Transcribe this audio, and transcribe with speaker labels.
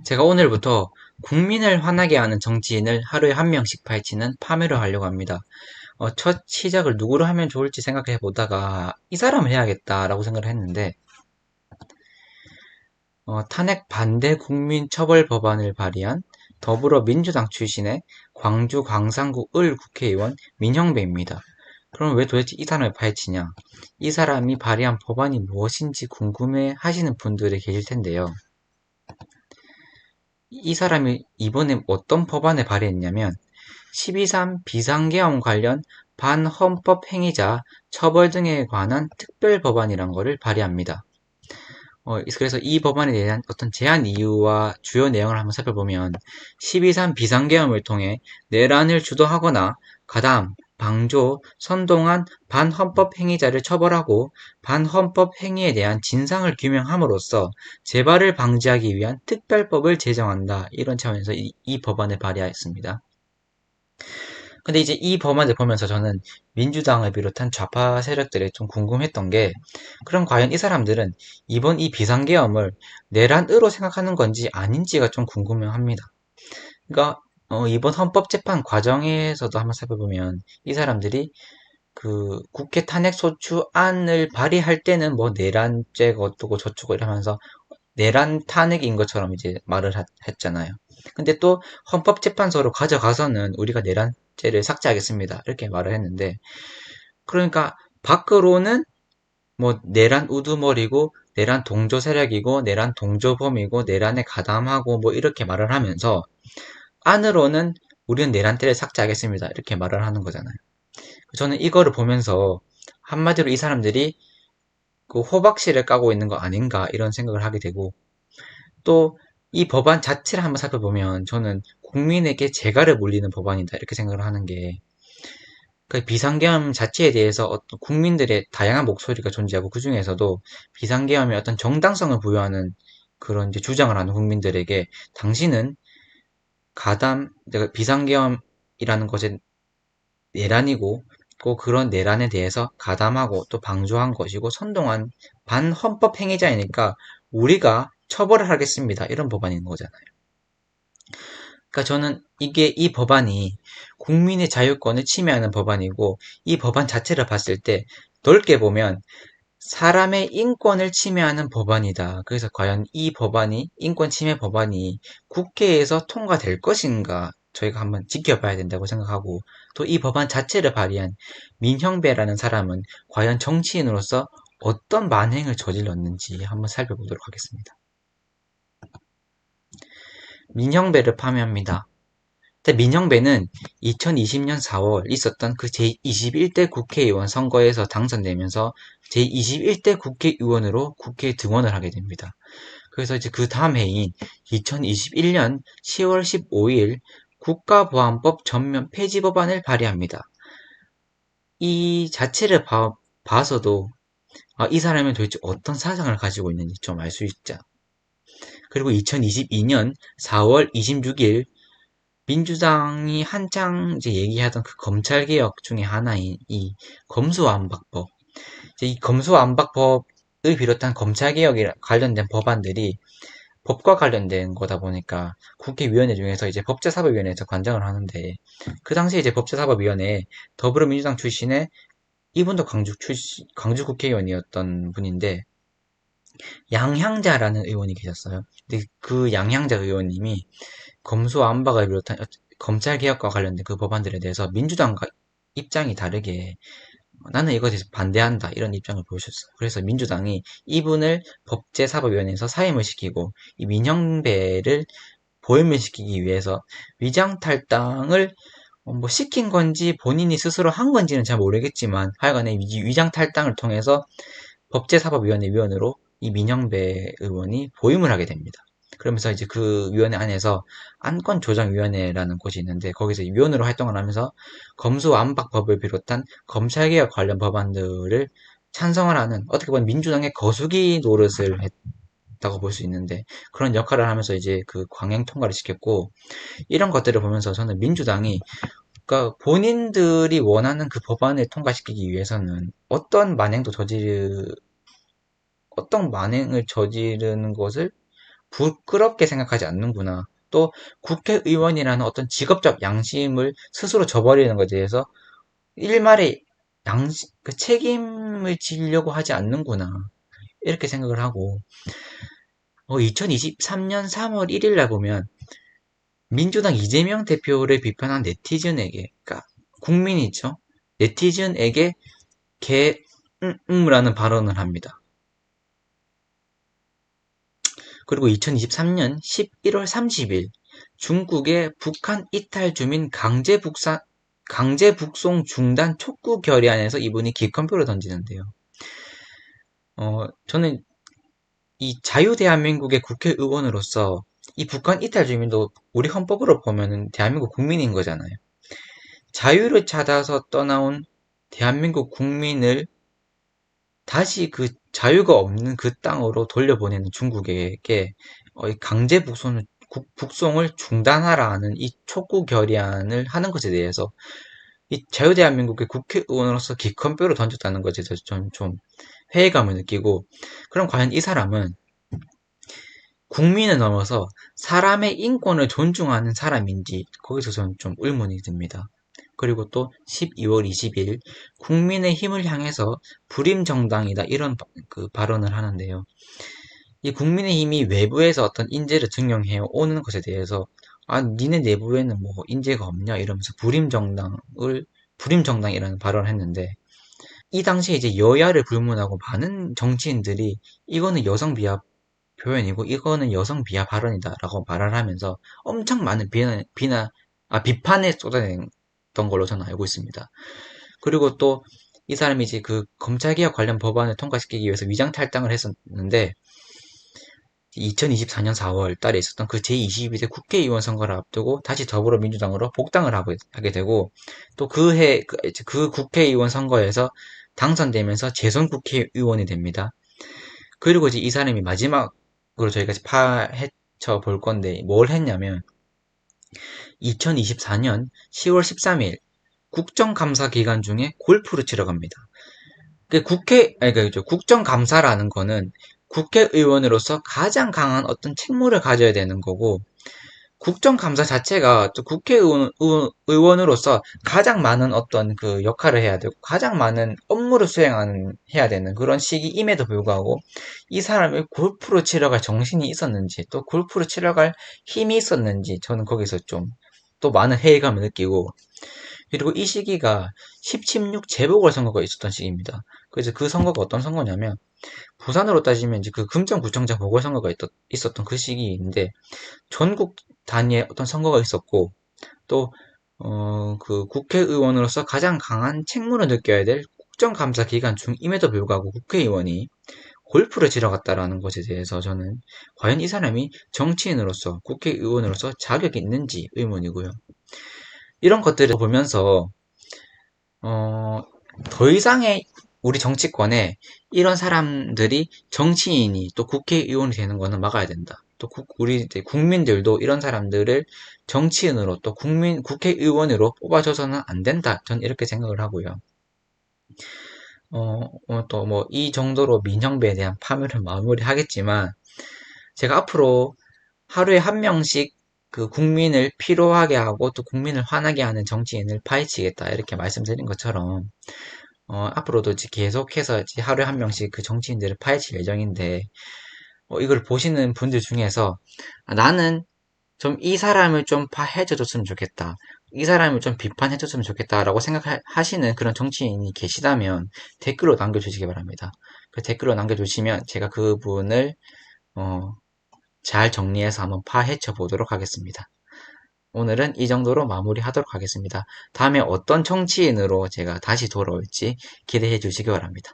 Speaker 1: 제가 오늘부터 국민을 화나게 하는 정치인을 하루에 한 명씩 파헤치는 파매를 하려고 합니다. 첫 시작을 누구로 하면 좋을지 생각해 보다가 이 사람을 해야겠다라고 생각을 했는데, 탄핵 반대 국민 처벌 법안을 발의한 더불어민주당 출신의 광주 광산구 을 국회의원 민형배입니다. 그럼 왜 도대체 이 사람을 파헤치냐? 이 사람이 발의한 법안이 무엇인지 궁금해 하시는 분들이 계실 텐데요. 이 사람이 이번에 어떤 법안을 발의했냐면 12.3 비상계엄 관련 반헌법 행위자 처벌 등에 관한 특별법안이란 것을 발의합니다. 그래서 이 법안에 대한 어떤 제안 이유와 주요 내용을 한번 살펴보면 12.3 비상계엄을 통해 내란을 주도하거나 가담, 방조, 선동한 반헌법 행위자를 처벌하고 반헌법 행위에 대한 진상을 규명함으로써 재발을 방지하기 위한 특별법을 제정한다. 이런 차원에서 이 법안을 발의하였습니다. 근데 이제 이 법안을 보면서 저는 민주당을 비롯한 좌파 세력들이 좀 궁금했던 게, 그럼 과연 이 사람들은 이번 이 비상계엄을 내란으로 생각하는 건지 아닌지가 좀 궁금합니다. 그러니까 이번 헌법재판 과정에서도 한번 살펴보면 이 사람들이 그 국회 탄핵소추안을 발의할 때는 뭐 내란죄가 어떻고 저쩌고 이러면서 내란 탄핵인 것처럼 이제 말을 했잖아요. 근데 또 헌법재판소로 가져가서는 우리가 내란죄를 삭제하겠습니다. 이렇게 말을 했는데, 그러니까 밖으로는 뭐 내란 우두머리고 내란 동조 세력이고 내란 동조범이고 내란에 가담하고 뭐 이렇게 말을 하면서 안으로는 우리는 내란죄를 삭제하겠습니다. 이렇게 말을 하는 거잖아요. 저는 이거를 보면서 한마디로 이 사람들이 그 호박씨를 까고 있는 거 아닌가 이런 생각을 하게 되고, 또 이 법안 자체를 한번 살펴보면 저는 국민에게 재갈을 물리는 법안이다 이렇게 생각을 하는 게, 그 비상계엄 자체에 대해서 어떤 국민들의 다양한 목소리가 존재하고 그 중에서도 비상계엄의 어떤 정당성을 부여하는 그런 이제 주장을 하는 국민들에게 당신은 가담, 내가 비상계엄이라는 것은 내란이고 또 그런 내란에 대해서 가담하고 또 방조한 것이고 선동한 반헌법 행위자이니까 우리가 처벌을 하겠습니다. 이런 법안인 거잖아요. 그러니까 저는 이 법안이 국민의 자유권을 침해하는 법안이고, 이 법안 자체를 봤을 때 넓게 보면 사람의 인권을 침해하는 법안이다. 그래서 과연 이 법안이, 인권 침해 법안이 국회에서 통과될 것인가 저희가 한번 지켜봐야 된다고 생각하고, 또 이 법안 자체를 발의한 민형배라는 사람은 과연 정치인으로서 어떤 만행을 저질렀는지 한번 살펴보도록 하겠습니다. 민형배를 파면합니다. 근데 민형배는 2020년 4월 있었던 그 제21대 국회의원 선거에서 당선되면서 제21대 국회의원으로 국회에 등원을 하게 됩니다. 그래서 이제 그 다음 해인 2021년 10월 15일 국가보안법 전면 폐지 법안을 발의합니다. 이 자체를 봐서도 이 사람이 도대체 어떤 사상을 가지고 있는지 좀 알 수 있죠. 그리고 2022년 4월 26일 민주당이 한창 이제 얘기하던 그 검찰개혁 중에 하나인 이 검수완박법. 이제 이 검수완박법을 비롯한 검찰개혁에 관련된 법안들이 법과 관련된 거다 보니까 국회위원회 중에서 이제 법제사법위원회에서 관장을 하는데, 그 당시에 이제 법제사법위원회에 더불어민주당 출신의, 이분도 광주 국회의원이었던 분인데 양향자라는 의원이 계셨어요. 근데 그 양향자 의원님이 검수완박을 비롯한 검찰개혁과 관련된 그 법안들에 대해서 민주당과 입장이 다르게 나는 이거에 대해서 반대한다 이런 입장을 보여줬어요. 그래서 민주당이 이분을 법제사법위원회에서 사임을 시키고 이 민형배를 보임을 시키기 위해서 위장탈당을 뭐 시킨 건지 본인이 스스로 한 건지는 잘 모르겠지만 하여간에 위장탈당을 통해서 법제사법위원회 위원으로 이 민형배 의원이 보임을 하게 됩니다. 그러면서 이제 그 위원회 안에서 안건조정위원회라는 곳이 있는데 거기서 위원으로 활동을 하면서 검수완박법을 비롯한 검찰개혁 관련 법안들을 찬성을 하는, 어떻게 보면 민주당의 거수기 노릇을 했다고 볼 수 있는데, 그런 역할을 하면서 이제 그 광행 통과를 시켰고, 이런 것들을 보면서 저는 민주당이, 그러니까 본인들이 원하는 그 법안을 통과시키기 위해서는 어떤 만행을 저지르는 것을 부끄럽게 생각하지 않는구나. 또 국회의원이라는 어떤 직업적 양심을 스스로 저버리는 것에 대해서 일말의 그 책임을 지려고 하지 않는구나. 이렇게 생각을 하고, 2023년 3월 1일 날 보면 민주당 이재명 대표를 비판한 네티즌에게, 그러니까 국민이죠. 네티즌에게 라는 발언을 합니다. 그리고 2023년 11월 30일 중국의 북한 이탈 주민 강제 북송 중단 촉구 결의안에서 이분이 기권표를 던지는데요. 저는 이 자유대한민국의 국회의원으로서 이 북한 이탈 주민도 우리 헌법으로 보면은 대한민국 국민인 거잖아요. 자유를 찾아서 떠나온 대한민국 국민을 다시 그 자유가 없는 그 땅으로 돌려보내는 중국에게 강제 북송을 중단하라는 이 촉구 결의안을 하는 것에 대해서 이 자유대한민국의 국회의원으로서 기권표를 던졌다는 것에 대해서 좀 회의감을 느끼고, 그럼 과연 이 사람은 국민을 넘어서 사람의 인권을 존중하는 사람인지 거기서 저는 좀 의문이 듭니다. 그리고 또 12월 20일 국민의힘을 향해서 불임정당이다 이런 그 발언을 하는데요. 이 국민의힘이 외부에서 어떤 인재를 증명해 오는 것에 대해서 니네 내부에는 뭐 인재가 없냐 이러면서 불임정당이라는 발언을 했는데, 이 당시에 이제 여야를 불문하고 많은 정치인들이 이거는 여성 비하 표현이고 이거는 여성 비하 발언이다라고 말을 하면서 엄청 많은 비판에 쏟아냈던 걸로 저는 알고 있습니다. 그리고 또 이 사람이 이제 그 검찰개혁 관련 법안을 통과시키기 위해서 위장 탈당을 했었는데 2024년 4월 달에 있었던 그 제22대 국회의원 선거를 앞두고 다시 더불어민주당으로 복당을 하게 되고, 또 그 국회의원 선거에서 당선되면서 재선 국회의원이 됩니다. 그리고 이제 이 사람이 마지막으로 저희가 파헤쳐 볼 건데 뭘 했냐면 2024년 10월 13일 국정감사 기간 중에 골프를 치러 갑니다. 국정감사라는 거는 국회의원으로서 가장 강한 어떤 책무를 가져야 되는 거고, 국정감사 자체가 또 국회의원으로서 가장 많은 어떤 그 역할을 해야 되고 가장 많은 업무를 해야 되는 그런 시기임에도 불구하고 이 사람이 골프를 치러 갈 정신이 있었는지 또 골프를 치러 갈 힘이 있었는지 저는 거기서 좀 또 많은 회의감을 느끼고, 그리고 이 시기가 10.16 재보궐선거가 있었던 시기입니다. 그래서 그 선거가 어떤 선거냐면 부산으로 따지면 이제 그 금정구청장 보궐선거가 있었던 그 시기인데 전국 단위의 어떤 선거가 있었고, 또 그 국회의원으로서 가장 강한 책무를 느껴야 될 국정감사 기간 중임에도 불구하고 국회의원이 골프를 치러 갔다라는 것에 대해서 저는 과연 이 사람이 정치인으로서 국회의원으로서 자격이 있는지 의문이고요. 이런 것들을 보면서 더 이상의 우리 정치권에 이런 사람들이 정치인이 또 국회의원이 되는 거는 막아야 된다. 또 우리 국민들도 이런 사람들을 정치인으로 또 국회의원으로 뽑아줘서는 안 된다. 전 이렇게 생각을 하고요. 또 뭐 이 정도로 민영배에 대한 파묘를 마무리하겠지만, 제가 앞으로 하루에 한 명씩 그 국민을 피로하게 하고 또 국민을 화나게 하는 정치인을 파헤치겠다 이렇게 말씀드린 것처럼 앞으로도 계속해서 하루에 한 명씩 그 정치인들을 파헤칠 예정인데, 이걸 보시는 분들 중에서 나는 좀 이 사람을 좀 파헤쳐줬으면 좋겠다, 이 사람을 좀 비판해줬으면 좋겠다라고 생각하시는 그런 정치인이 계시다면 댓글로 남겨주시기 바랍니다. 그 댓글로 남겨주시면 제가 그분을 잘 정리해서 한번 파헤쳐 보도록 하겠습니다. 오늘은 이 정도로 마무리하도록 하겠습니다. 다음에 어떤 정치인으로 제가 다시 돌아올지 기대해 주시기 바랍니다.